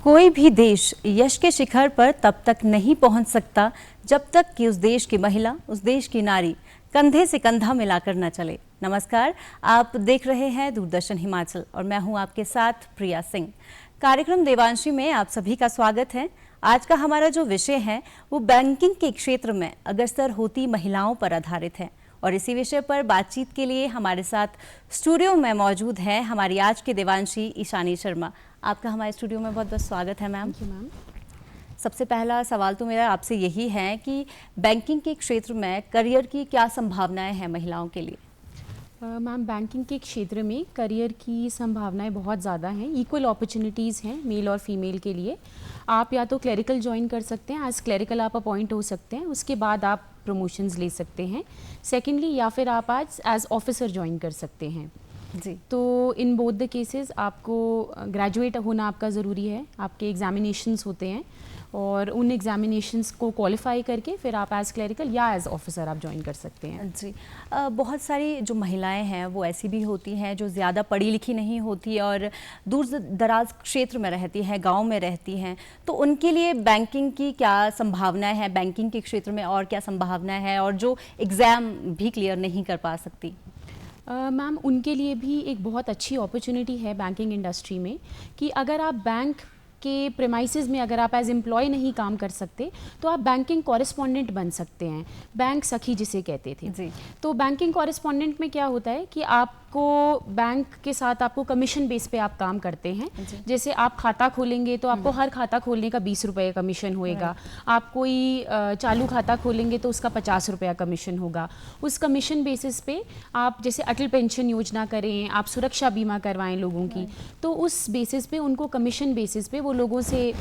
कोई भी देश यश के शिखर पर तब तक नहीं पहुंच सकता जब तक कि उस देश की महिला, उस देश की नारी कंधे से कंधा मिलाकर न चले। नमस्कार, आप देख रहे हैं दूरदर्शन हिमाचल और मैं हूं आपके साथ प्रिया सिंह। कार्यक्रम देवांशी में आप सभी का स्वागत है। आज का हमारा जो विषय है वो बैंकिंग के क्षेत्र में अग्रसर होती महिलाओं पर आधारित है और इसी विषय पर बातचीत के लिए हमारे साथ स्टूडियो में मौजूद है हमारी आज की देवांशी ईशानी शर्मा। आपका हमारे स्टूडियो में बहुत बहुत स्वागत है मैम। मैम, सबसे पहला सवाल तो मेरा आपसे यही है कि बैंकिंग के क्षेत्र में करियर की क्या संभावनाएं हैं महिलाओं के लिए? मैम बैंकिंग के क्षेत्र में करियर की संभावनाएं बहुत ज़्यादा हैं। इक्वल अपॉर्चुनिटीज़ हैं मेल और फीमेल के लिए। आप या तो क्लरिकल ज्वाइन कर सकते हैं, एज क्लरिकल आप अपॉइंट हो सकते हैं, उसके बाद आप प्रमोशंस ले सकते हैं। सेकेंडली या फिर आप आज एज ऑफिसर ज्वाइन कर सकते हैं जी। तो इन बोथ द केसेस आपको ग्रेजुएट होना आपका ज़रूरी है। आपके एग्जामिनेशंस होते हैं और उन एग्जामिनेशंस को क्वालिफाई करके फिर आप एज क्लरिकल या एज ऑफिसर आप ज्वाइन कर सकते हैं। जी। बहुत सारी जो महिलाएं हैं वो ऐसी भी होती हैं जो ज़्यादा पढ़ी लिखी नहीं होती और दूर दराज क्षेत्र में रहती हैं, गांव में रहती हैं, तो उनके लिए बैंकिंग की क्या संभावनाएं हैं, बैंकिंग के क्षेत्र में और क्या संभावनाएं हैं, और जो एग्ज़ाम भी क्लियर नहीं कर पा सकती? मैम उनके लिए भी एक बहुत अच्छी अपॉर्चुनिटी है बैंकिंग इंडस्ट्री में कि अगर आप बैंक के प्रेमाइसेस में अगर आप एज एम्प्लॉय नहीं काम कर सकते तो आप बैंकिंग कॉरेस्पॉन्डेंट बन सकते हैं, बैंक सखी जिसे कहते थे। जी। तो बैंकिंग कॉरेस्पॉन्डेंट में क्या होता है कि आपको बैंक के साथ आपको कमीशन बेस पे आप काम करते हैं। जैसे आप खाता खोलेंगे तो आपको हर खाता खोलने का 20 रुपये कमीशन होएगा। आप कोई चालू खाता खोलेंगे तो उसका 50 रुपया कमीशन होगा। उस कमीशन बेसिस पे आप जैसे अटल पेंशन योजना करें, आप सुरक्षा बीमा करवाएं लोगों की, तो उस बेसिस पे उनको कमीशन बेसिस पे वो लोगों से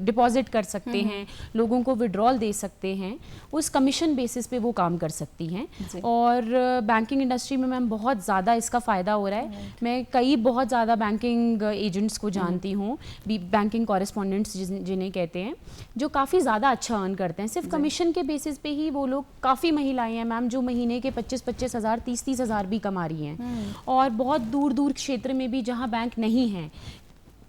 डिपॉजिट कर सकते हैं, लोगों को विड्रॉल दे सकते हैं। उस कमीशन बेसिस पे वो काम कर सकती हैं। और बैंकिंग इंडस्ट्री में मैम बहुत ज़्यादा इसका फ़ायदा हो रहा है। मैं कई बहुत ज़्यादा बैंकिंग एजेंट्स को जानती हूँ, बैंकिंग कॉरेस्पॉन्डेंट्स जिन्हें कहते हैं, जो काफ़ी ज़्यादा अच्छा अर्न करते हैं। सिर्फ कमीशन के बेसिस पे ही वो लोग, काफ़ी महिलाएं हैं मैम जो महीने के 25-25 हज़ार, 30-30 हज़ार भी कमा रही हैं। और बहुत दूर दूर क्षेत्र में भी जहाँ बैंक नहीं है,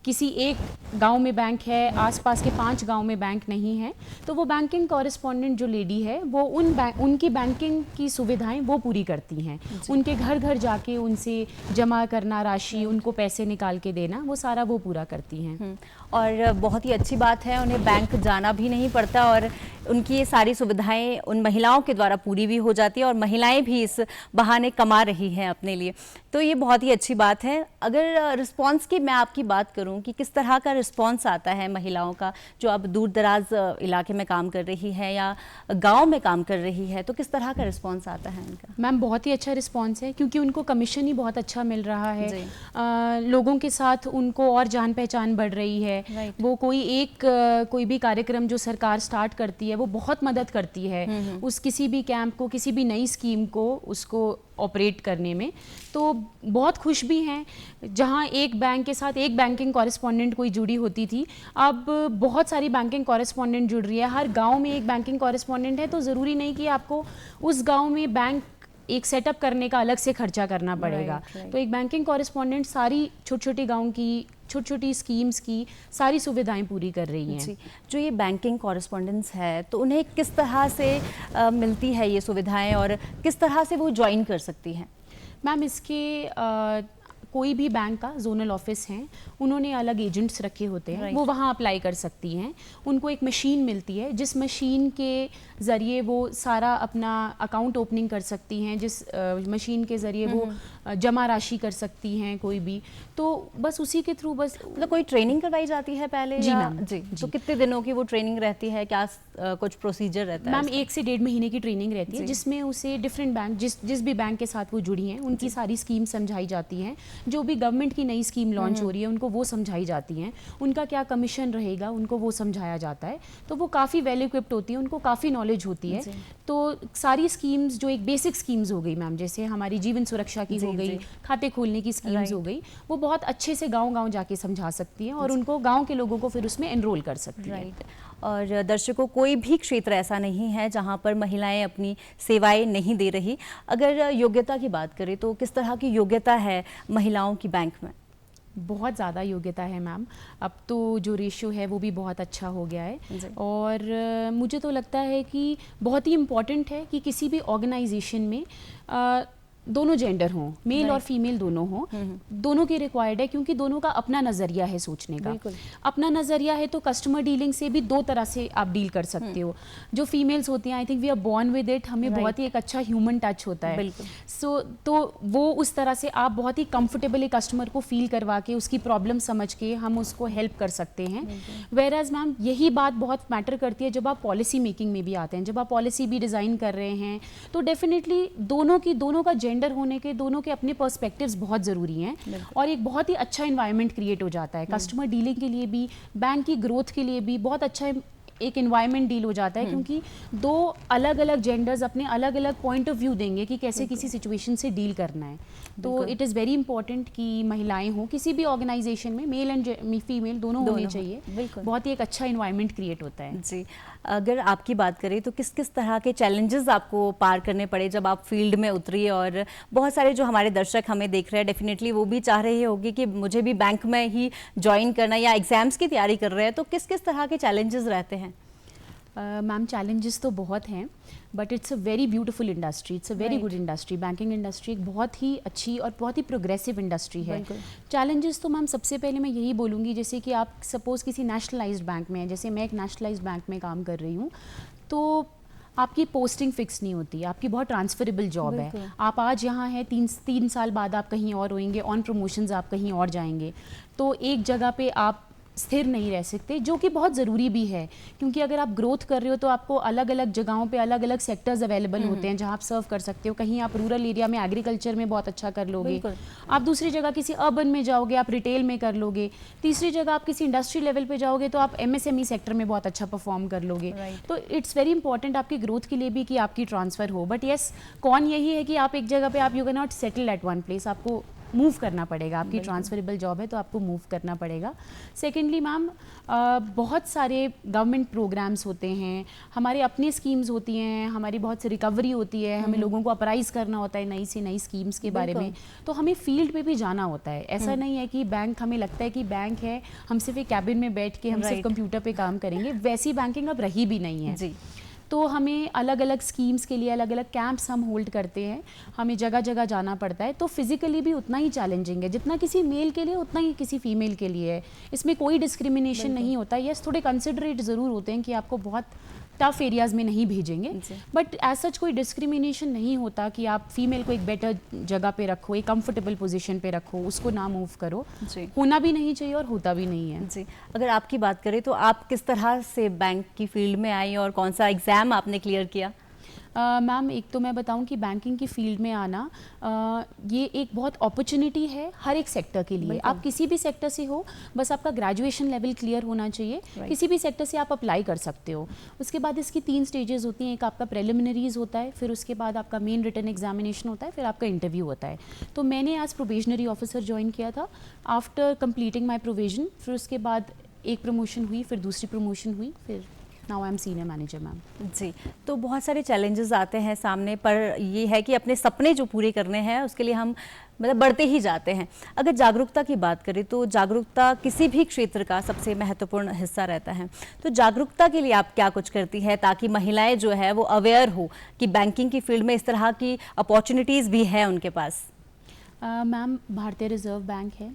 किसी एक गांव में बैंक है, आसपास के 5 गांव में बैंक नहीं है, तो वो बैंकिंग कॉरेस्पॉन्डेंट जो लेडी है वो उनकी बैंकिंग की सुविधाएं वो पूरी करती हैं। उनके घर घर जाके उनसे जमा करना राशि, उनको पैसे निकाल के देना, वो सारा वो पूरा करती हैं। और बहुत ही अच्छी बात है, उन्हें बैंक जाना भी नहीं पड़ता और उनकी ये सारी सुविधाएं उन महिलाओं के द्वारा पूरी भी हो जाती है और महिलाएं भी इस बहाने कमा रही हैं अपने लिए, तो ये बहुत ही अच्छी बात है। अगर रिस्पांस की मैं आपकी बात करूं कि किस तरह का रिस्पांस आता है महिलाओं का, जो अब दूर दराज इलाके में काम कर रही है या गाँव में काम कर रही है, तो किस तरह का रिस्पॉन्स आता है उनका? मैम बहुत ही अच्छा रिस्पॉन्स है क्योंकि उनको कमीशन ही बहुत अच्छा मिल रहा है। लोगों के साथ उनको और जान पहचान बढ़ रही है। वो कोई भी कार्यक्रम जो सरकार स्टार्ट करती है वो बहुत मदद करती है उस किसी भी कैंप को, किसी भी नई स्कीम को उसको ऑपरेट करने में। तो बहुत खुश भी हैं। जहां एक बैंक के साथ एक बैंकिंग कॉरेस्पॉन्डेंट कोई जुड़ी होती थी, अब बहुत सारी बैंकिंग कॉरेस्पॉन्डेंट जुड़ रही है। हर गांव में एक बैंकिंग कॉरेस्पॉन्डेंट है, तो ज़रूरी नहीं कि आपको उस गांव में बैंक एक सेटअप करने का अलग से खर्चा करना पड़ेगा। तो एक बैंकिंग कॉरेस्पॉन्डेंट सारी छोटी छोटी गाँव की छोटी छोटी स्कीम्स की सारी सुविधाएं पूरी कर रही हैं। जो ये बैंकिंग कॉरेस्पॉन्डेंस है तो उन्हें किस तरह से मिलती है ये सुविधाएं और किस तरह से वो ज्वाइन कर सकती हैं? मैम इसके कोई भी बैंक का जोनल ऑफिस हैं, उन्होंने अलग एजेंट्स रखे होते हैं, वो वहाँ अप्लाई कर सकती हैं। उनको एक मशीन मिलती है जिस मशीन के ज़रिए वो सारा अपना अकाउंट ओपनिंग कर सकती हैं, जिस मशीन के ज़रिए वो जमा राशि कर सकती हैं कोई भी। तो बस उसी के थ्रू बस मतलब कोई ट्रेनिंग करवाई जाती है पहले? जी मैम। जी। तो कितने दिनों की वो ट्रेनिंग रहती है, क्या कुछ प्रोसीजर रहता है? मैम 1 से 1.5 महीने की ट्रेनिंग रहती है जिसमें उसे डिफरेंट बैंक जिस भी बैंक के साथ वो जुड़ी हैं उनकी सारी स्कीम समझाई जाती हैं। जो भी गवर्नमेंट की नई स्कीम लॉन्च हो रही है उनको वो समझाई जाती हैं। उनका क्या कमीशन रहेगा उनको वो समझाया जाता है। तो वो काफ़ी वेल इक्विप्ड होती हैं, उनको काफ़ी नॉलेज होती है। तो सारी स्कीम्स जो एक बेसिक स्कीम्स हो गई मैम, जैसे हमारी जीवन सुरक्षा की हो गई, खाते खोलने की स्कीम्स हो गई, वो बहुत अच्छे से गाँव-गाँव जाके समझा सकती हैं और उनको गाँव के लोगों को फिर उसमें एनरोल कर सकती हैं। और दर्शकों, कोई भी क्षेत्र ऐसा नहीं है जहां पर महिलाएं अपनी सेवाएं नहीं दे रही। अगर योग्यता की बात करें तो किस तरह की योग्यता है महिलाओं की बैंक में? बहुत ज़्यादा योग्यता है मैम। अब तो जो रेशियो है वो भी बहुत अच्छा हो गया है और मुझे तो लगता है कि बहुत ही इम्पॉर्टेंट है कि किसी भी ऑर्गेनाइजेशन में दोनों जेंडर हों, मेल और फीमेल दोनों हों, दोनों की रिक्वायर्ड है क्योंकि दोनों का अपना नज़रिया है सोचने का। अपना नज़रिया है तो कस्टमर डीलिंग से भी दो तरह से आप डील कर सकते हो। जो फीमेल्स होती हैं, I think we are born with it, हमें बहुत ही एक अच्छा ह्यूमन टच होता है। सो तो वो उस तरह से आप बहुत ही कंफर्टेबली कस्टमर को फील करवा के उसकी प्रॉब्लम समझ के हम उसको हेल्प कर सकते हैं। वेयर एज मैम यही बात बहुत मैटर करती है जब आप पॉलिसी मेकिंग में भी आते हैं, जब आप पॉलिसी भी डिज़ाइन कर रहे हैं तो डेफिनेटली दोनों का जेंडर होने के दोनों के अपने पर्सपेक्टिव्स बहुत ज़रूरी हैं और एक बहुत ही अच्छा इन्वायरमेंट क्रिएट हो जाता है कस्टमर डीलिंग के लिए भी, बैंक की ग्रोथ के लिए भी बहुत अच्छा एक इन्वायरमेंट डील हो जाता है क्योंकि दो अलग अलग जेंडर्स अपने अलग अलग पॉइंट ऑफ व्यू देंगे कि कैसे किसी सिचुएशन से डील करना है। तो इट इज़ वेरी इंपॉर्टेंट कि महिलाएं हों किसी भी ऑर्गेनाइजेशन में, मेल एंड फीमेल दोनों होने चाहिए। बहुत ही एक अच्छा इन्वायरमेंट क्रिएट होता है। जी, अगर आपकी बात करें तो किस किस तरह के चैलेंजेस आपको पार करने पड़े जब आप फील्ड में उतरी? और बहुत सारे जो हमारे दर्शक हमें देख रहे हैं डेफिनेटली वो भी चाह रहे होंगे कि मुझे भी बैंक में ही ज्वाइन करना या एग्जाम्स की तैयारी कर रहे हैं, तो किस किस तरह के चैलेंजेस रहते हैं? मैम चैलेंजेस तो बहुत हैं but it's a very beautiful industry, it's a very good industry. Banking industry एक बहुत ही अच्छी और बहुत ही प्रोग्रेसिव इंडस्ट्री है। चैलेंजेस तो मैम सबसे पहले मैं यही बोलूँगी, जैसे कि आप सपोज़ किसी नेशनलाइज्ड बैंक में हैं, जैसे मैं एक नेशनलाइज्ड बैंक में काम कर रही हूँ, तो आपकी पोस्टिंग फिक्स नहीं होती, आपकी बहुत ट्रांसफरेबल जॉब है। आप आज यहाँ हैं, तीन साल बाद आप कहीं और होंगे, ऑन प्रमोशंस आप कहीं और जाएंगे, तो एक जगह पे आप स्थिर नहीं रह सकते, जो कि बहुत ज़रूरी भी है क्योंकि अगर आप ग्रोथ कर रहे हो तो आपको अलग अलग जगहों पे अलग अलग सेक्टर्स अवेलेबल होते हैं जहां आप सर्व कर सकते हो। कहीं आप रूरल एरिया में एग्रीकल्चर में बहुत अच्छा कर लोगे, आप दूसरी जगह किसी अर्बन में जाओगे आप रिटेल में कर लोगे, तीसरी जगह आप किसी इंडस्ट्री लेवल पे जाओगे तो आप MSME सेक्टर में बहुत अच्छा परफॉर्म कर लोगे। तो इट्स वेरी इंपॉर्टेंट आपकी ग्रोथ के लिए भी कि आपकी ट्रांसफ़र हो। बट येस, कौन यही है कि आप एक जगह पे आप you can not settle at one place, आपको मूव करना पड़ेगा। आपकी ट्रांसफरेबल जॉब है तो आपको मूव करना पड़ेगा। सेकेंडली मैम बहुत सारे गवर्नमेंट प्रोग्राम्स होते हैं, हमारे अपने स्कीम्स होती हैं, हमारी बहुत सी रिकवरी होती है, हमें लोगों को अपराइज करना होता है नई से नई स्कीम्स के बारे में, तो हमें फील्ड पे भी जाना होता है। ऐसा नहीं है कि बैंक, हमें लगता है कि बैंक है हम सिर्फ एक कैबिन में बैठ के हम सिर्फ कंप्यूटर पे काम करेंगे, वैसी बैंकिंग अब रही भी नहीं है जी। तो हमें अलग अलग स्कीम्स के लिए अलग अलग कैंप्स हम होल्ड करते हैं, हमें जगह जगह जाना पड़ता है। तो फिजिकली भी उतना ही चैलेंजिंग है जितना किसी मेल के लिए उतना ही किसी फीमेल के लिए है। इसमें कोई डिस्क्रिमिनेशन नहीं होता। यस, थोड़े कंसिडरेट ज़रूर होते हैं कि आपको बहुत टफ एरियाज़ में नहीं भेजेंगे, बट एज सच कोई डिस्क्रिमिनेशन नहीं होता कि आप फीमेल को एक बेटर जगह पे रखो, एक कंफर्टेबल पोजीशन पे रखो, उसको ना मूव करो। होना भी नहीं चाहिए और होता भी नहीं है जी। अगर आपकी बात करें तो आप किस तरह से बैंक की फील्ड में आई और कौन सा एग्ज़ाम आपने क्लियर किया? मैम एक तो मैं बताऊं कि बैंकिंग की फील्ड में आना ये एक बहुत अपॉर्चुनिटी है हर एक सेक्टर के लिए। आप किसी भी सेक्टर से हो, बस आपका ग्रेजुएशन लेवल क्लियर होना चाहिए, किसी भी सेक्टर से आप अप्लाई कर सकते हो। उसके बाद इसकी 3 स्टेजेस होती हैं, एक आपका प्रिलिमिनरीज होता है, फिर उसके बाद आपका मेन रिटन एग्जामिनेशन होता है, फिर आपका इंटरव्यू होता है। तो मैंने आज प्रोबेशनरी ऑफिसर ज्वाइन किया था आफ्टर कंप्लीटिंग माई प्रोविजन, फिर उसके बाद एक प्रमोशन हुई, फिर दूसरी प्रमोशन हुई, फिर now I am senior manager ma'am ji. तो बहुत सारे चैलेंजेस आते हैं सामने, पर ये है कि अपने सपने जो पूरे करने हैं उसके लिए हम मतलब बढ़ते ही जाते हैं। अगर जागरूकता की बात करें तो जागरूकता किसी भी क्षेत्र का सबसे महत्वपूर्ण हिस्सा रहता है। तो जागरूकता के लिए आप क्या कुछ करती है ताकि महिलाएं जो है वो अवेयर हो कि बैंकिंग की फील्ड में इस तरह की अपॉर्चुनिटीज़ भी है उनके पास? मैम भारतीय रिजर्व बैंक है,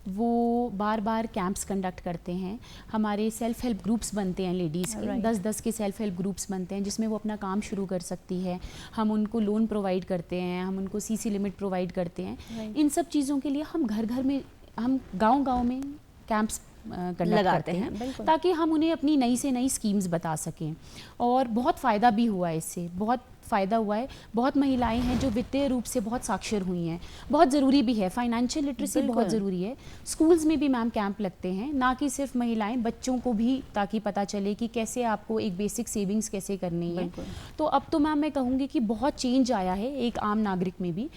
वो बार बार कैंप्स कंडक्ट करते हैं, हमारे सेल्फ हेल्प ग्रुप्स बनते हैं लेडीज़ के, 10-10 के सेल्फ हेल्प ग्रुप्स बनते हैं जिसमें वो अपना काम शुरू कर सकती है। हम उनको लोन प्रोवाइड करते हैं, हम उनको CC लिमिट प्रोवाइड करते हैं। इन सब चीज़ों के लिए हम घर घर में, हम गाँव-गाँव में कैंप्स कंडक्ट करते हैं ताकि हम उन्हें अपनी नई से नई स्कीम्स बता सकें। और बहुत फ़ायदा भी हुआ है इससे, बहुत फ़ायदा हुआ है। बहुत महिलाएं हैं जो वित्तीय रूप से बहुत साक्षर हुई हैं, बहुत ज़रूरी भी है, फाइनेंशियल लिटरेसी बहुत ज़रूरी है। स्कूल्स में भी मैम कैंप लगते हैं, ना कि सिर्फ महिलाएं, बच्चों को भी, ताकि पता चले कि कैसे आपको एक बेसिक सेविंग्स कैसे करनी है। तो अब तो मैम मैं कहूँगी कि बहुत चेंज आया है एक आम नागरिक में भी,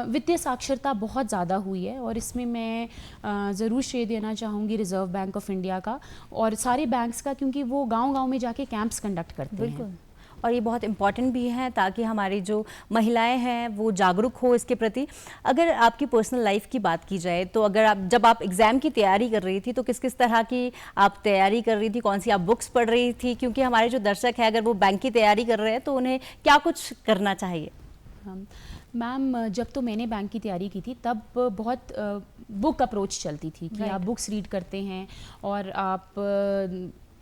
वित्तीय साक्षरता बहुत ज़्यादा हुई है और इसमें मैं ज़रूर श्रेय देना चाहूँगी रिजर्व बैंक ऑफ इंडिया का और सारे बैंक्स का, क्योंकि वो गाँव-गाँव में जाके कैंप्स कंडक्ट करते हैं। और ये बहुत इम्पॉर्टेंट भी है ताकि हमारी जो महिलाएं हैं वो जागरूक हो इसके प्रति। अगर आपकी पर्सनल लाइफ की बात की जाए तो अगर जब आप एग्ज़ाम की तैयारी कर रही थी तो किस किस तरह की आप तैयारी कर रही थी, कौन सी आप बुक्स पढ़ रही थी, क्योंकि हमारे जो दर्शक हैं अगर वो बैंक की तैयारी कर रहे हैं तो उन्हें क्या कुछ करना चाहिए? मैम, जब तो मैंने बैंक की तैयारी की थी तब बहुत बुक अप्रोच चलती थी कि आप बुक्स रीड करते हैं और आप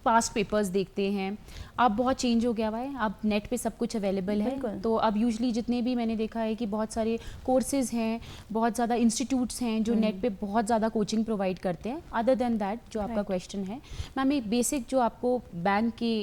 पास्ट पेपर्स देखते हैं। अब बहुत चेंज हो गया हुआ है, अब नेट पे सब कुछ अवेलेबल है। तो अब यूजली जितने भी मैंने देखा है कि बहुत सारे कोर्सेज हैं, बहुत ज़्यादा इंस्टीट्यूट्स हैं जो नेट पे बहुत ज़्यादा कोचिंग प्रोवाइड करते हैं। अदर देन दैट जो आपका क्वेश्चन है मैम, एक बेसिक जो आपको बैंक के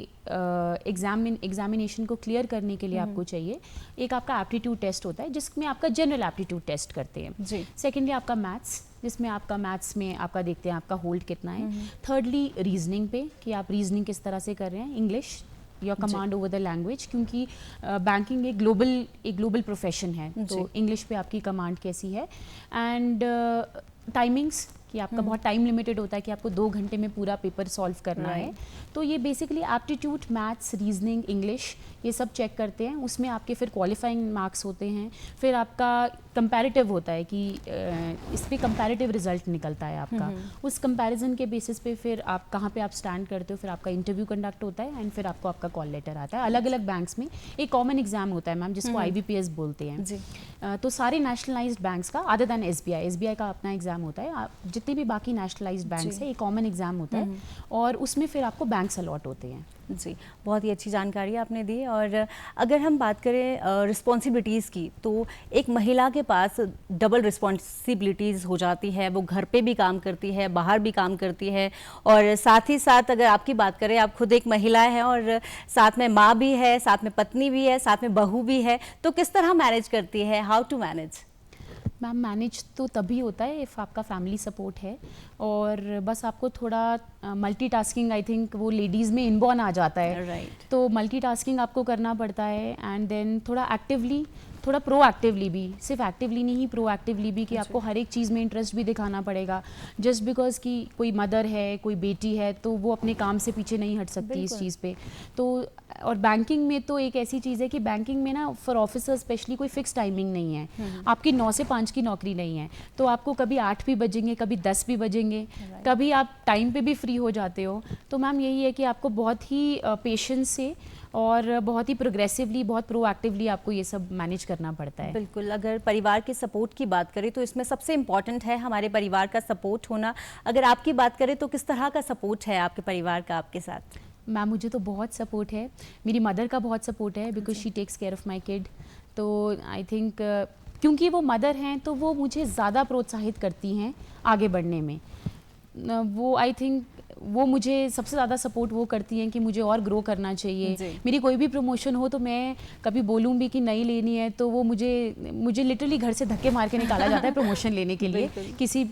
एग्जामिनेशन को क्लियर करने के लिए आपको चाहिए, एक आपका एप्टीट्यूड टेस्ट होता है जिसमें आपका जनरल एप्टीट्यूड टेस्ट करते हैं। सेकेंडली आपका मैथ्स, जिसमें आपका मैथ्स में आपका देखते हैं आपका होल्ड कितना है। थर्डली रीजनिंग पे कि आप रीजनिंग किस तरह से कर रहे हैं, English your command over the language, क्योंकि बैंकिंग एक ग्लोबल प्रोफेशन है, तो इंग्लिश पे आपकी कमांड कैसी है। एंड टाइमिंग्स कि आपका बहुत टाइम लिमिटेड होता है कि आपको 2 घंटे में पूरा पेपर सॉल्व करना है। तो ये basically aptitude, maths, reasoning, English ये सब चेक करते हैं। उसमें आपके फिर क्वालिफाइंग मार्क्स होते हैं, फिर आपका कंपैरेटिव होता है कि इस पे कंपैरेटिव रिजल्ट निकलता है आपका। उस कंपैरिजन के बेसिस पे फिर आप कहाँ पे आप स्टैंड करते हो, फिर आपका इंटरव्यू कंडक्ट होता है एंड फिर आपको आपका कॉल लेटर आता है। अलग अलग बैंक्स में एक कॉमन एग्जाम होता है मैम जिसको IBPS बोलते हैं। तो सारे नेशनलाइज्ड बैंक्स का अदर देन SBI का अपना एग्जाम होता है। जितने भी बाकी नेशनलाइज्ड बैंक्स है एक कॉमन एग्जाम होता है और उसमें फिर आपको बैंक्स अलॉट होते हैं। जी, बहुत ही अच्छी जानकारी आपने दी। और अगर हम बात करें रिस्पॉन्सिबिलिटीज़ की, तो एक महिला के पास डबल रिस्पॉन्सिबिलिटीज़ हो जाती है। वो घर पे भी काम करती है, बाहर भी काम करती है, और साथ ही साथ अगर आपकी बात करें, आप खुद एक महिला है और साथ में माँ भी है, साथ में पत्नी भी है, साथ में बहू भी है, तो किस तरह मैनेज करती है? How to manage? Ma'am, manage तो तभी होता है इफ़ आपका फैमिली सपोर्ट है और बस आपको थोड़ा मल्टीटास्किंग, आई थिंक वो लेडीज़ में इनबॉर्न आ जाता है। तो मल्टीटास्किंग आपको करना पड़ता है एंड देन थोड़ा एक्टिवली, थोड़ा प्रोएक्टिवली भी, सिर्फ एक्टिवली नहीं प्रोएक्टिवली भी, कि आपको हर एक चीज़ में इंटरेस्ट भी दिखाना पड़ेगा। जस्ट बिकॉज कि कोई मदर है, कोई बेटी है, तो वो अपने काम से पीछे नहीं हट सकती इस चीज़ पे। तो और बैंकिंग में तो एक ऐसी चीज़ है कि बैंकिंग में ना फॉर ऑफिसर स्पेशली कोई फिक्स टाइमिंग नहीं है। आपकी 9 से 5 की नौकरी नहीं है, तो आपको कभी 8 भी बजेंगे, कभी 10 भी बजेंगे, कभी आप टाइम पे भी फ्री हो जाते हो। तो मैम यही है कि आपको बहुत ही पेशेंस से और बहुत ही प्रोग्रेसिवली, बहुत प्रोएक्टिवली आपको ये सब मैनेज करना पड़ता है। बिल्कुल। अगर परिवार के सपोर्ट की बात करें तो इसमें सबसे इम्पॉर्टेंट है हमारे परिवार का सपोर्ट होना। अगर आपकी बात करें तो किस तरह का सपोर्ट है आपके परिवार का आपके साथ? मैम, मुझे तो बहुत सपोर्ट है, मेरी मदर का बहुत सपोर्ट है because she takes care of my kid. तो आई थिंक क्योंकि वो मदर हैं तो वो मुझे ज़्यादा प्रोत्साहित करती हैं आगे बढ़ने में। वो आई थिंक वो मुझे सबसे ज़्यादा सपोर्ट वो करती हैं कि मुझे और ग्रो करना चाहिए। मेरी कोई भी प्रमोशन हो तो मैं कभी बोलूँ भी कि नहीं लेनी है तो वो मुझे लिटरली घर से धक्के मार के निकाला जाता है प्रमोशन लेने के लिए,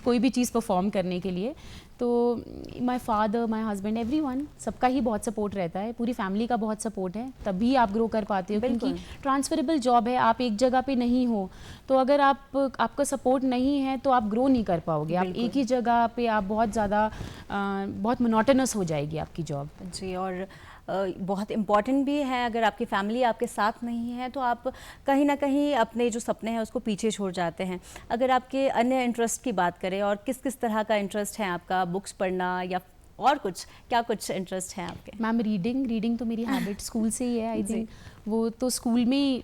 कोई भी चीज़ परफॉर्म करने के लिए। तो my father, my husband, everyone, सबका ही बहुत सपोर्ट रहता है, पूरी फैमिली का बहुत सपोर्ट है, तभी आप ग्रो कर पाते हो। क्योंकि ट्रांसफरेबल जॉब है, आप एक जगह पे नहीं हो, तो अगर आपका सपोर्ट नहीं है तो आप ग्रो नहीं कर पाओगे। आप एक ही जगह पे आप बहुत मोनोटोनस हो जाएगी आपकी जॉब। जी, और बहुत इम्पॉर्टेंट भी है। अगर आपकी फैमिली आपके साथ नहीं है तो आप कहीं ना कहीं अपने जो सपने हैं उसको पीछे छोड़ जाते हैं। अगर आपके अन्य इंटरेस्ट की बात करें, और किस किस तरह का इंटरेस्ट है आपका? बुक्स पढ़ना या और कुछ, क्या कुछ इंटरेस्ट है आपके? मैम, रीडिंग तो मेरी हैबिट स्कूल से ही है। आई थिंक वो तो स्कूल में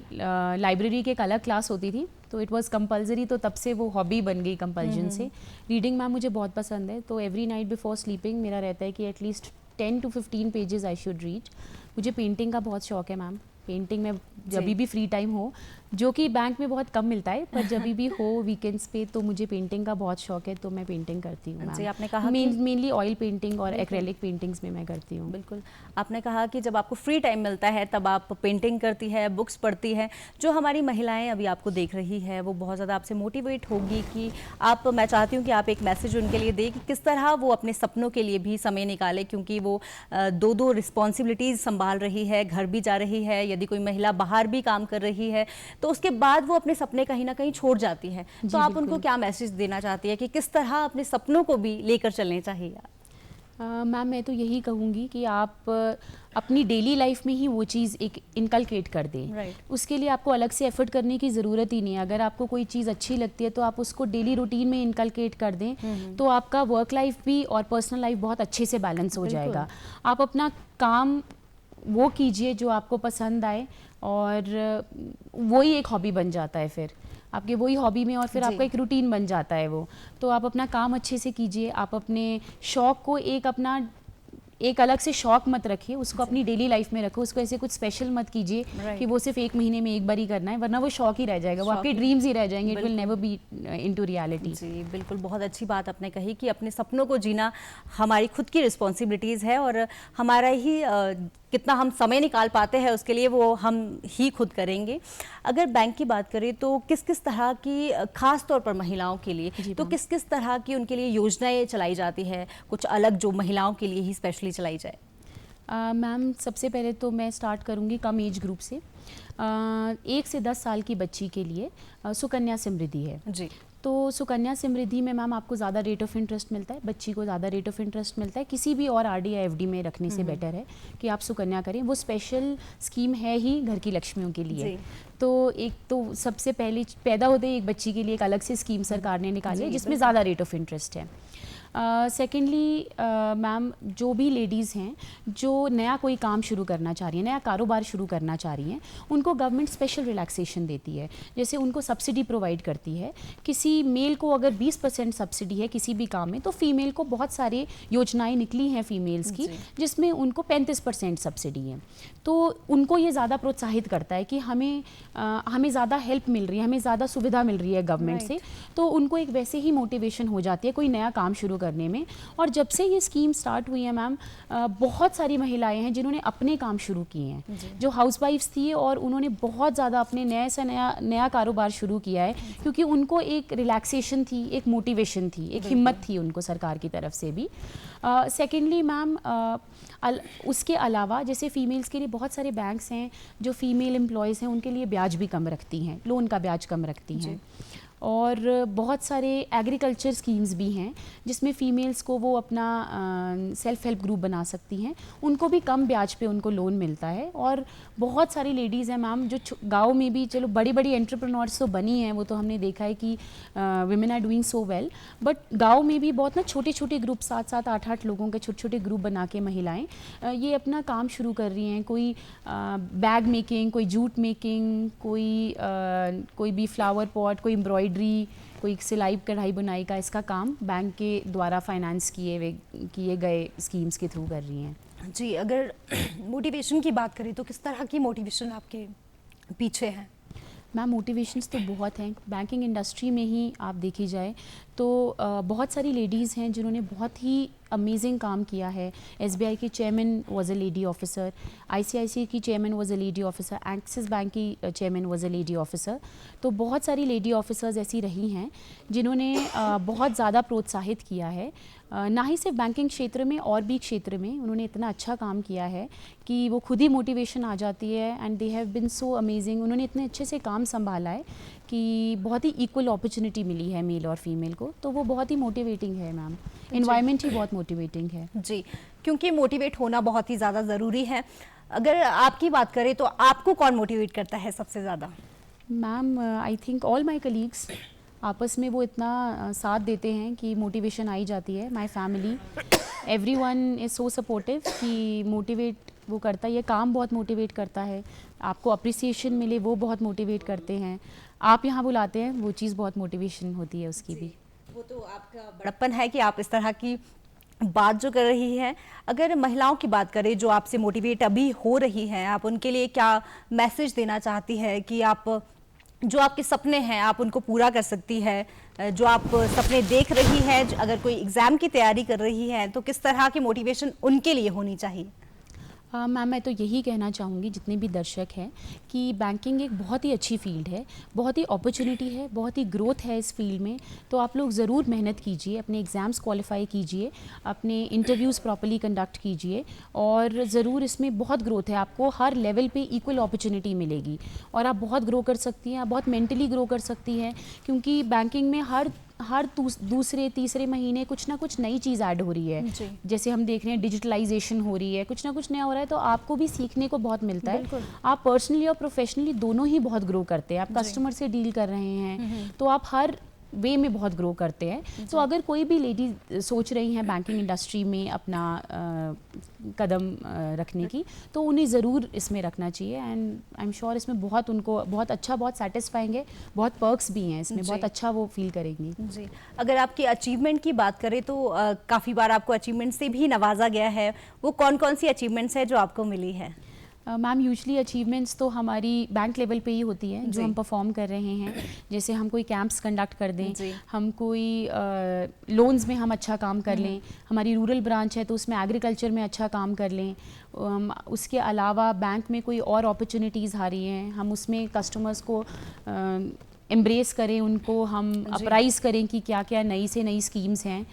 लाइब्रेरी की एक अलग क्लास होती थी, तो इट वाज कंपलसरी, तो तब से वो हॉबी बन गई कंपल्जन से। रीडिंग मैम मुझे बहुत पसंद है, तो एवरी नाइट बिफोर स्लीपिंग मेरा रहता है कि at least 10 to 15 pages I should read. मुझे पेंटिंग का बहुत शौक है मैम। पेंटिंग में जब भी फ्री टाइम हो, जो कि बैंक में बहुत कम मिलता है, पर जब भी हो वीकेंड्स पे, तो मुझे पेंटिंग का बहुत शौक है, तो मैं पेंटिंग करती हूँ। आपने कहा मेनली ऑयल पेंटिंग और एक्रेलिक पेंटिंग्स में मैं करती हूँ। बिल्कुल, आपने कहा कि जब आपको फ्री टाइम मिलता है तब आप पेंटिंग करती है, बुक्स पढ़ती है। जो हमारी महिलाएं अभी आपको देख रही है वो बहुत ज़्यादा आपसे मोटिवेट होगी कि मैं चाहती हूँ कि आप एक मैसेज उनके लिए दें कि किस तरह वो अपने सपनों के लिए भी समय निकाले, क्योंकि वो 2 रिस्पॉन्सिबिलिटीज़ संभाल रही है, घर भी जा रही है। यदि कोई महिला बाहर भी काम कर रही है तो उसके बाद वो अपने सपने कहीं ना कहीं छोड़ जाती है। तो आप उनको क्या मैसेज देना चाहती है कि किस तरह अपने सपनों को भी लेकर चलने चाहिए? मैम मैं तो यही कहूँगी कि आप अपनी डेली लाइफ में ही वो चीज़ एक इनकलकेट कर दें। Right. उसके लिए आपको अलग से एफर्ट करने की ज़रूरत ही नहीं है। अगर आपको कोई चीज़ अच्छी लगती है तो आप उसको डेली रूटीन में इनकलकेट कर दें, तो आपका वर्क लाइफ भी और पर्सनल लाइफ बहुत अच्छे से बैलेंस हो जाएगा। आप अपना काम वो कीजिए जो आपको पसंद आए, और वही एक हॉबी बन जाता है फिर आपके वही हॉबी में, और फिर आपका एक रूटीन बन जाता है वो। तो आप अपना काम अच्छे से कीजिए, आप अपने शौक को एक अलग से शौक मत रखिए, उसको अपनी डेली लाइफ में रखो, उसको ऐसे कुछ स्पेशल मत कीजिए कि वो सिर्फ 1 महीने में एक बार ही करना है, वरना वो शौक ही रह जाएगा, वो आपके ड्रीम्स ही रह जाएंगे, it will never be into reality. जी बिल्कुल, बहुत अच्छी बात आपने कही कि अपने सपनों को जीना हमारी खुद की रिस्पॉन्सिबिलिटीज़ है, और हमारा ही कितना हम समय निकाल पाते हैं उसके लिए वो हम ही खुद करेंगे। अगर बैंक की बात करें तो किस किस तरह की, खास तौर पर महिलाओं के लिए, तो किस किस तरह की उनके लिए योजनाएं चलाई जाती है, कुछ अलग जो महिलाओं के लिए ही स्पेशली चलाई जाए? मैम सबसे पहले तो मैं स्टार्ट करूँगी कम एज ग्रुप से। 1 से 10 साल की बच्ची के लिए सुकन्या समृद्धि है जी। तो सुकन्या समृद्धि में मैम आपको ज़्यादा रेट ऑफ इंटरेस्ट मिलता है, बच्ची को ज़्यादा रेट ऑफ इंटरेस्ट मिलता है। किसी भी और आरडी या एफडी में रखने से बेटर है कि आप सुकन्या करें। वो स्पेशल स्कीम है ही घर की लक्ष्मियों के लिए। तो एक तो सबसे पहले पैदा होते ही एक बच्ची के लिए एक अलग से स्कीम सरकार ने निकाली है जिसमें ज़्यादा रेट ऑफ इंटरेस्ट है। सेकेंडली मैम जो भी लेडीज़ हैं जो नया कोई काम शुरू करना चाह रही हैं, नया कारोबार शुरू करना चाह रही हैं, उनको गवर्नमेंट स्पेशल रिलैक्सेशन देती है। जैसे उनको सब्सिडी प्रोवाइड करती है। किसी मेल को अगर 20% सब्सिडी है किसी भी काम में, तो फीमेल को बहुत सारी योजनाएं निकली हैं फीमेल्स की जिसमें उनको 35% सब्सिडी है। तो उनको ये ज़्यादा प्रोत्साहित करता है कि हमें ज़्यादा हेल्प मिल रही है, हमें ज़्यादा सुविधा मिल रही है गवर्नमेंट से, तो उनको एक वैसे ही मोटिवेशन हो जाती है कोई नया काम शुरू करने में। और जब से ये स्कीम स्टार्ट हुई है मैम, बहुत सारी महिलाएं हैं जिन्होंने अपने काम शुरू किए हैं, जो हाउसवाइफ्स थी और उन्होंने बहुत ज़्यादा अपने नए से नया कारोबार शुरू किया है, क्योंकि उनको एक रिलैक्सेशन थी, एक मोटिवेशन थी, एक हिम्मत थी उनको सरकार की तरफ से भी। सेकेंडली मैम उसके अलावा जैसे फीमेल्स के लिए बहुत सारे बैंक्स हैं जो फीमेल एम्प्लॉयज़ हैं उनके लिए ब्याज भी कम रखती हैं, लोन का ब्याज कम रखती हैं। और बहुत सारे एग्रीकल्चर स्कीम्स भी हैं जिसमें फ़ीमेल्स को वो अपना सेल्फ हेल्प ग्रुप बना सकती हैं, उनको भी कम ब्याज पे उनको लोन मिलता है। और बहुत सारी लेडीज़ हैं मैम जो गांव में भी, चलो बड़ी बड़ी एंटरप्रेन्योर्स तो बनी हैं, वो तो हमने देखा है कि women are doing so well, but गाँव में भी बहुत ना छोटे छोटे ग्रुप 7-7, 8-8 लोगों के छोटे छोटे ग्रुप बना के महिलाएँ ये अपना काम शुरू कर रही हैं। कोई बैग मेकिंग, कोई जूट मेकिंग, कोई भी फ्लावर पॉट, कोई एम्ब्रॉयडरी, कोई सिलाई कढ़ाई बुनाई का इसका काम बैंक के द्वारा फाइनेंस किए गए स्कीम्स के थ्रू कर रही हैं। जी, अगर मोटिवेशन की बात करें तो किस तरह की मोटिवेशन आपके पीछे है? मैम मोटिवेशंस तो बहुत हैं। बैंकिंग इंडस्ट्री में ही आप देखी जाए तो बहुत सारी लेडीज़ हैं जिन्होंने बहुत ही अमेजिंग काम किया है। SBI की chairman was a lady officer, ICICI की chairman was a lady officer, Axis bank की chairman was a lady officer. तो बहुत सारी लेडी ऑफिसर्स ऐसी रही हैं जिन्होंने बहुत ज़्यादा प्रोत्साहित किया है, ना ही सिर्फ बैंकिंग क्षेत्र में और भी क्षेत्र में उन्होंने इतना अच्छा काम किया है कि वो खुद ही मोटिवेशन आ जाती है। And they have been so amazing, उन्होंने इतने अच्छे से काम संभाला है कि बहुत ही इक्वल अपॉर्चुनिटी मिली है मेल और फीमेल को, तो वो बहुत ही मोटिवेटिंग है मैम। एनवायरनमेंट ही बहुत मोटिवेटिंग है जी, क्योंकि मोटिवेट होना बहुत ही ज़्यादा ज़रूरी है। अगर आपकी बात करें तो आपको कौन मोटिवेट करता है सबसे ज़्यादा? Ma'am I think all my colleagues आपस में वो इतना साथ देते हैं कि मोटिवेशन आई जाती है। My family, everyone is so supportive कि मोटिवेट वो करता है, ये काम बहुत मोटिवेट करता है। आपको अप्रिसिएशन मिले वो बहुत मोटिवेट करते हैं, आप यहाँ बुलाते हैं वो चीज़ बहुत मोटिवेशन होती है उसकी भी। वो तो आपका बड़प्पन है कि आप इस तरह की बात जो कर रही हैं। अगर महिलाओं की बात करें जो आपसे मोटिवेट अभी हो रही हैं, आप उनके लिए क्या मैसेज देना चाहती है कि आप जो आपके सपने हैं आप उनको पूरा कर सकती है, जो आप सपने देख रही हैं, अगर कोई एग्ज़ाम की तैयारी कर रही है तो किस तरह की मोटिवेशन उनके लिए होनी चाहिए? मैम मैं तो यही कहना चाहूँगी जितने भी दर्शक हैं कि बैंकिंग एक बहुत ही अच्छी फील्ड है, बहुत ही अपॉर्चुनिटी है, बहुत ही ग्रोथ है इस फील्ड में। तो आप लोग ज़रूर मेहनत कीजिए, अपने एग्ज़ाम्स क्वालिफाई कीजिए, अपने इंटरव्यूज़ प्रॉपर्ली कंडक्ट कीजिए और ज़रूर इसमें बहुत ग्रोथ है। आपको हर लेवल पे इक्वल अपॉर्चुनिटी मिलेगी और आप बहुत ग्रो कर सकती हैं, आप बहुत मेंटली ग्रो कर सकती हैं, क्योंकि बैंकिंग में हर दूसरे तीसरे महीने कुछ ना कुछ नई चीज़ ऐड हो रही है। जैसे हम देख रहे हैं डिजिटलाइजेशन हो रही है, कुछ ना कुछ नया हो रहा है, तो आपको भी सीखने को बहुत मिलता है। आप पर्सनली और प्रोफेशनली दोनों ही बहुत ग्रो करते हैं। आप कस्टमर से डील कर रहे हैं तो आप हर वे में बहुत ग्रो करते हैं। तो अगर कोई भी लेडी सोच रही हैं बैंकिंग इंडस्ट्री में अपना कदम रखने की, तो उन्हें ज़रूर इसमें रखना चाहिए। एंड आई एम श्योर इसमें बहुत उनको बहुत अच्छा, बहुत सेटिस्फाइंग है, बहुत पर्क्स भी हैं इसमें, बहुत अच्छा वो फील करेंगी। जी, अगर आपकी अचीवमेंट की बात करें तो काफ़ी बार आपको अचीवमेंट से भी नवाजा गया है, वो कौन कौन सी अचीवमेंट्स है जो आपको मिली है? मैम यूजली अचीवमेंट्स तो हमारी बैंक लेवल पे ही होती है जो हम परफॉर्म कर रहे हैं। जैसे हम कोई कैंप्स कंडक्ट कर दें, हम कोई लोन्स में हम अच्छा काम कर लें, हमारी रूरल ब्रांच है तो उसमें एग्रीकल्चर में अच्छा काम कर लें, उसके अलावा बैंक में कोई और अपॉर्चुनिटीज़ आ रही हैं, हम उसमें कस्टमर्स को एम्ब्रेस करें, उनको हम अप्राइज़ करें कि क्या क्या नई से नई स्कीम्स हैं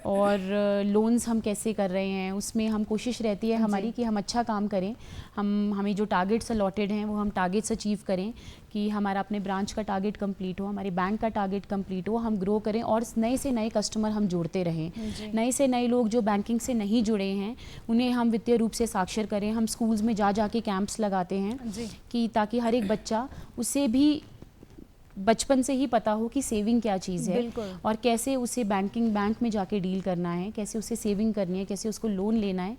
और लोन्स हम कैसे कर रहे हैं, उसमें हम कोशिश रहती है हमारी कि हम अच्छा काम करें, हमें जो टारगेट्स अलॉटेड हैं वो हम टारगेट्स अचीव करें, कि हमारा अपने ब्रांच का टारगेट कंप्लीट हो, हमारे बैंक का टारगेट कंप्लीट हो, हम ग्रो करें और नए से नए कस्टमर हम जोड़ते रहें। नए से नए लोग जो बैंकिंग से नहीं जुड़े हैं उन्हें हम वित्तीय रूप से साक्षर करें। हम स्कूल्स में जा के कैंप्स लगाते हैं कि ताकि हर एक बच्चा, उसे भी बचपन से ही पता हो कि सेविंग क्या चीज़ है और कैसे उसे बैंक में जाके डील करना है, कैसे उसे सेविंग करनी है, कैसे उसको लोन लेना है।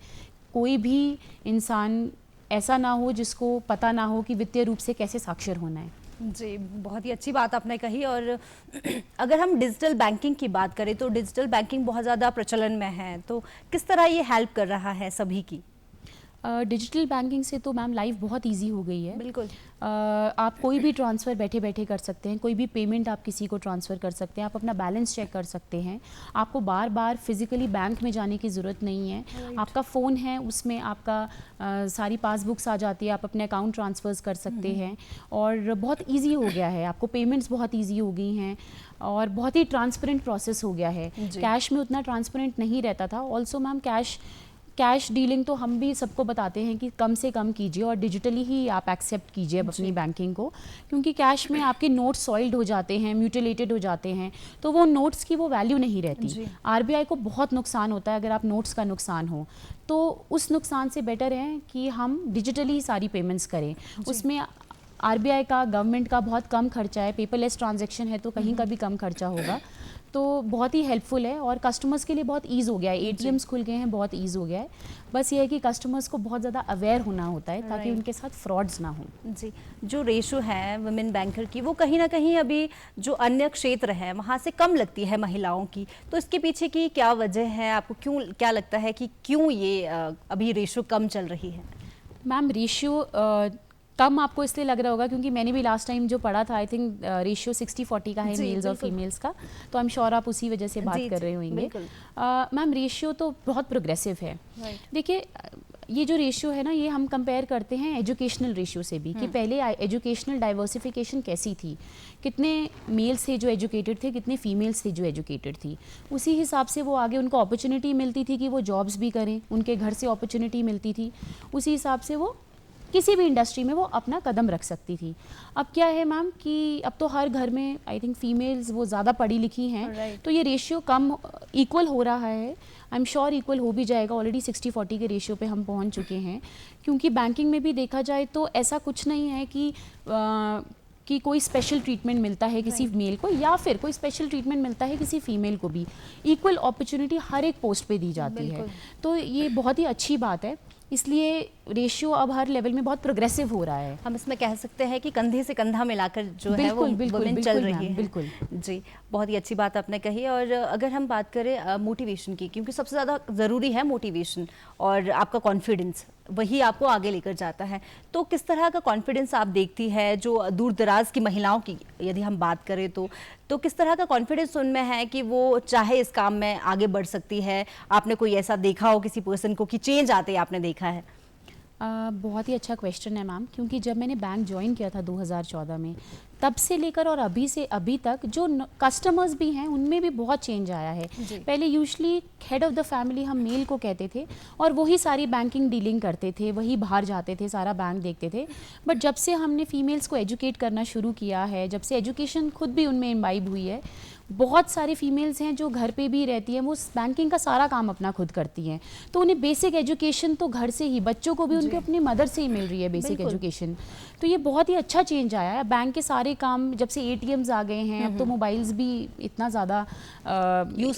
कोई भी इंसान ऐसा ना हो जिसको पता ना हो कि वित्तीय रूप से कैसे साक्षर होना है। जी, बहुत ही अच्छी बात आपने कही। और अगर हम डिजिटल बैंकिंग की बात करें तो डिजिटल बैंकिंग बहुत ज़्यादा प्रचलन में है, तो किस तरह ये हेल्प कर रहा है सभी की? डिजिटल बैंकिंग से तो मैम लाइफ बहुत इजी हो गई है। बिल्कुल। आप कोई भी ट्रांसफ़र बैठे बैठे कर सकते हैं, कोई भी पेमेंट आप किसी को ट्रांसफ़र कर सकते हैं, आप अपना बैलेंस चेक कर सकते हैं, आपको बार बार फिज़िकली बैंक में जाने की ज़रूरत नहीं है। आपका फ़ोन है, उसमें आपका सारी पासबुक्स आ जाती है, आप अपने अकाउंट ट्रांसफ़र्स कर सकते हैं और बहुत ईजी हो गया है। आपको पेमेंट्स बहुत ईजी हो गई हैं और बहुत ही ट्रांसपेरेंट प्रोसेस हो गया है। कैश में उतना ट्रांसपेरेंट नहीं रहता था। ऑल्सो मैम कैश डीलिंग तो हम भी सबको बताते हैं कि कम से कम कीजिए और डिजिटली ही आप एक्सेप्ट कीजिए अपनी बैंकिंग को, क्योंकि कैश में आपके नोट्स सॉइल्ड हो जाते हैं, म्यूटिलेटेड हो जाते हैं, तो वो नोट्स की वो वैल्यू नहीं रहती। आरबीआई को बहुत नुकसान होता है अगर आप नोट्स का नुकसान हो, तो उस नुकसान से बेटर है कि हम डिजिटली सारी पेमेंट्स करें। उसमें आरबीआई का, गवर्नमेंट का बहुत कम खर्चा है, पेपरलेस ट्रांजैक्शन है तो कहीं का भी कम खर्चा होगा, तो बहुत ही हेल्पफुल है और कस्टमर्स के लिए बहुत ईज़ हो गया है। एटीएम्स खुल गए हैं, बहुत ईज़ हो गया है। बस ये है कि कस्टमर्स को बहुत ज़्यादा अवेयर होना होता है ताकि उनके साथ फ्रॉड्स ना हो। जी, जो रेशो है वुमेन बैंकर की, वो कहीं ना कहीं अभी जो अन्य क्षेत्र है वहाँ से कम लगती है महिलाओं की, तो इसके पीछे की क्या वजह है? आपको क्या लगता है कि क्यों ये अभी रेशो कम चल रही है? मैम रेशियो कम आपको इसलिए लग रहा होगा क्योंकि मैंने भी लास्ट टाइम जो पढ़ा था, आई थिंक रेशियो 60-40 का है मेल्स और फीमेल्स का, तो आई एम श्योर आप उसी वजह से बात कर रहे होंगे। मैम रेशियो तो बहुत प्रोग्रेसिव है। देखिए ये जो रेशियो है ना, ये हम कंपेयर करते हैं एजुकेशनल रेशियो से भी, कि पहले एजुकेशनल डाइवर्सिफिकेशन कैसी थी, कितने मेल्स थे जो एजुकेटेड थे, कितने फीमेल्स थे जो एजुकेटेड थी। उसी हिसाब से वो आगे उनको अपॉर्चुनिटी मिलती थी कि वो जॉब्स भी करें, उनके घर से अपॉर्चुनिटी मिलती थी, उसी हिसाब से वो किसी भी इंडस्ट्री में वो अपना कदम रख सकती थी। अब क्या है मैम कि अब तो हर घर में आई थिंक फीमेल्स वो ज़्यादा पढ़ी लिखी हैं, तो ये रेशियो कम इक्वल हो रहा है। आई एम श्योर इक्वल हो भी जाएगा, ऑलरेडी 60-40 के रेशियो पे हम पहुंच चुके हैं। क्योंकि बैंकिंग में भी देखा जाए तो ऐसा कुछ नहीं है कि कोई स्पेशल ट्रीटमेंट मिलता है किसी मेल को या फिर कोई स्पेशल ट्रीटमेंट मिलता है किसी फीमेल को भी। इक्वल अपॉर्चुनिटी हर एक पोस्ट पे दी जाती है, तो ये बहुत ही अच्छी बात है। इसलिए रेशियो अब हर लेवल में बहुत प्रोग्रेसिव हो रहा है। हम इसमें कह सकते हैं कि कंधे से कंधा मिलाकर जो है वो वुमेन चल रही है। बिल्कुल जी, बहुत ही अच्छी बात आपने कही। और अगर हम बात करें मोटिवेशन की, क्योंकि सबसे ज़्यादा ज़रूरी है मोटिवेशन और आपका कॉन्फिडेंस, वही आपको आगे लेकर जाता है। तो किस तरह का कॉन्फिडेंस आप देखती है जो दूर दराज की महिलाओं की यदि हम बात करें तो किस तरह का कॉन्फिडेंस उनमें है कि वो चाहे इस काम में आगे बढ़ सकती है? आपने कोई ऐसा देखा हो किसी पर्सन को कि चेंज आते आपने देखा है? बहुत ही अच्छा क्वेश्चन है मैम, क्योंकि जब मैंने बैंक ज्वाइन किया था 2014 में, तब से लेकर और अभी से अभी तक जो कस्टमर्स भी हैं उनमें भी बहुत चेंज आया है। पहले usually head of the family हम मेल को कहते थे और वही सारी बैंकिंग डीलिंग करते थे, वही बाहर जाते थे, सारा बैंक देखते थे। बट जब से हमने फीमेल्स को एजुकेट करना शुरू किया है, जब से एजुकेशन खुद भी उनमें इम्बाइब हुई है, बहुत सारी फीमेल्स हैं जो घर पे भी रहती हैं, वो बैंकिंग का सारा काम अपना खुद करती हैं, तो उन्हें बेसिक एजुकेशन तो घर से ही, बच्चों को भी उनके अपनी मदर से ही मिल रही है बेसिक एजुकेशन। तो ये बहुत ही अच्छा चेंज आया है। बैंक के सारे काम, जब से ATMs आ गए हैं, अब तो मोबाइल्स भी इतना ज़्यादा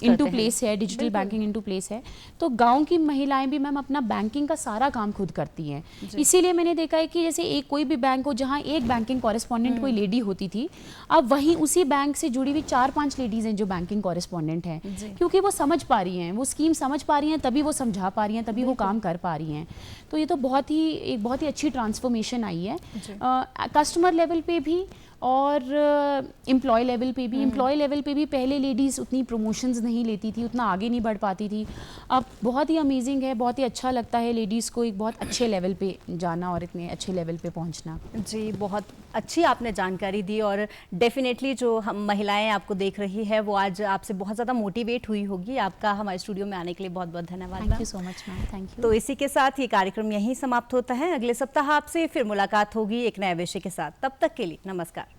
इनटू प्लेस है, डिजिटल बैंकिंग इनटू प्लेस है, तो गांव की महिलाएं भी मैम अपना बैंकिंग का सारा काम खुद करती हैं। इसीलिए मैंने देखा है कि जैसे एक कोई भी बैंक हो जहां एक बैंकिंग कॉरेस्पॉन्डेंट कोई लेडी होती थी, अब वहीं उसी बैंक से जुड़ी हुई 4-5 लेडीज हैं जो बैंकिंग कॉरेस्पॉन्डेंट हैं, क्योंकि वो समझ पा रही हैं, वो स्कीम समझ पा रही हैं, तभी वो समझा पा रही हैं, तभी वो काम कर पा रही हैं। तो ये तो एक बहुत ही अच्छी ट्रांसफॉर्मेशन आई है कस्टमर लेवल पे भी और एम्प्लॉय लेवल पे भी। एम्प्लॉय लेवल पे भी पहले लेडीज़ उतनी प्रमोशंस नहीं लेती थी, उतना आगे नहीं बढ़ पाती थी। अब बहुत ही अमेजिंग है, बहुत ही अच्छा लगता है लेडीज़ को एक बहुत अच्छे लेवल पे जाना और इतने अच्छे लेवल पे पहुंचना। जी, बहुत अच्छी आपने जानकारी दी और डेफिनेटली जो हम महिलाएं आपको देख रही है वो आज आपसे बहुत ज़्यादा मोटिवेट हुई होगी। आपका हमारे स्टूडियो में आने के लिए बहुत बहुत धन्यवाद। Thank you so much ma'am, thank you. तो इसी के साथ ये कार्यक्रम यहीं समाप्त होता है। अगले सप्ताह आपसे फिर मुलाकात होगी एक नए विषय के साथ। तब तक के लिए नमस्कार।